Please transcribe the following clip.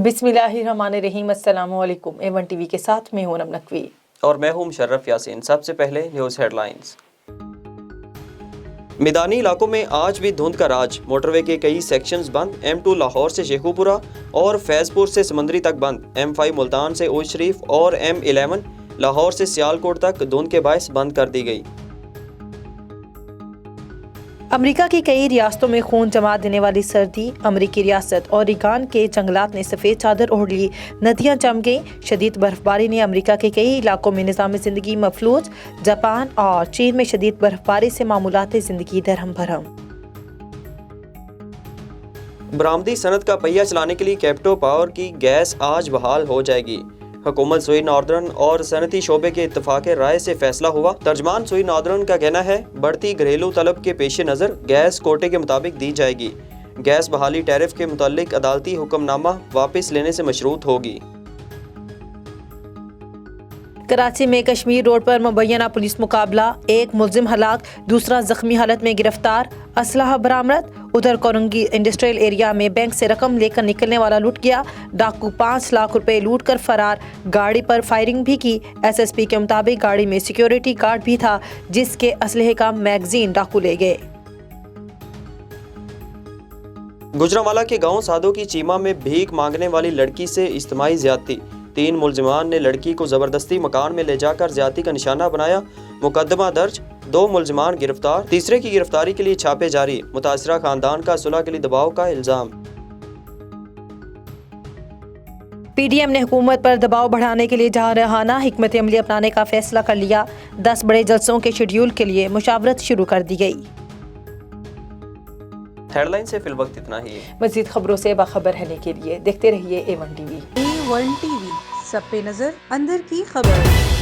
बिस्मिल्लाहिर्रहमानिर्रहीम। अस्सलाम वालेकुम। A1 TV के साथ मैं हूं नम नकवी और मैं हूं मुशर्रफ यासीन। सबसे पहले न्यूज़ हेडलाइंस। मैदानी इलाकों में आज भी धुंध का राज। मोटरवे के कई सेक्शंस बंद। M2 लाहौर से शेखुपुरा और फैज़पुर से समंदरी तक बंद। M5 मुल्तान से ओज शरीफ और M11 लाहौर से सियालकोट तक धुंध के बायस बंद कर दी गई। अमेरिका की कई रियासतों में खून जमा देने वाली सर्दी। अमेरिकी रियासत ओरेगॉन के जंगलात ने सफ़ेद चादर ओढ़ ली। नदियां जम गईं। शदीद बर्फबारी ने अमेरिका के कई इलाकों में निज़ाम ज़िंदगी मफलूज। जापान और चीन में शदीद बर्फबारी से मामूलात ज़िंदगी दरहम भरम। बरामदी सनत का पहिया चलाने के लिए कैप्टो पावर की गैस आज बहाल हो जाएगी। हुकूमत सुई नॉर्दर्न और सनती शोबे के इत्तफाक राय से फैसला हुआ। तर्जमान सुई नॉर्दर्न का कहना है बढ़ती घरेलू तलब के पेश नज़र गैस कोटे के मुताबिक दी जाएगी। गैस बहाली टैरिफ के मुतालिक अदालती हुक्मनामा वापस लेने से मशरूत होगी। कराची में कश्मीर रोड पर मुबैना पुलिस मुकाबला। एक मुलजिम हलाक, दूसरा जख्मी हालत में गिरफ्तार। असलहा बरामद। उधर कोरंगी इंडस्ट्रियल एरिया में बैंक से रकम लेकर निकलने वाला लूट गया। डाकू 5 लाख रुपए लूट कर फरार। गाड़ी पर फायरिंग भी की। SSP के मुताबिक गाड़ी में सिक्योरिटी गार्ड भी था जिसके असलहे का मैगजीन डाकू ले गए। गुजरांवाला के गांव सादो की चीमा में भीख मांगने वाली लड़की से इज्तिमाई ज्यादती। 3 मुलजिमान ने लड़की को जबरदस्ती मकान में ले जाकर ज्यादती का निशाना बनाया। मुकदमा दर्ज। 2 मुलजिमान गिरफ्तार। तीसरे की गिरफ्तारी के लिए छापे जारी। मुतासिरा खानदान का सुलह के लिए दबाव का इल्जाम। PDM ने हुकूमत पर दबाव बढ़ाने के लिए जहारहाना हिकमत अमली अपनाने का फैसला कर लिया। 10 बड़े जलसों के शेड्यूल के लिए मुशावरत शुरू कर दी गई। हेडलाइन से फिलवक्त इतना ही। मज़ीद खबरों से बाखबर रहने के लिए देखते रहिए A1 TV। A1 TV, सब पे नजर, अंदर की खबर।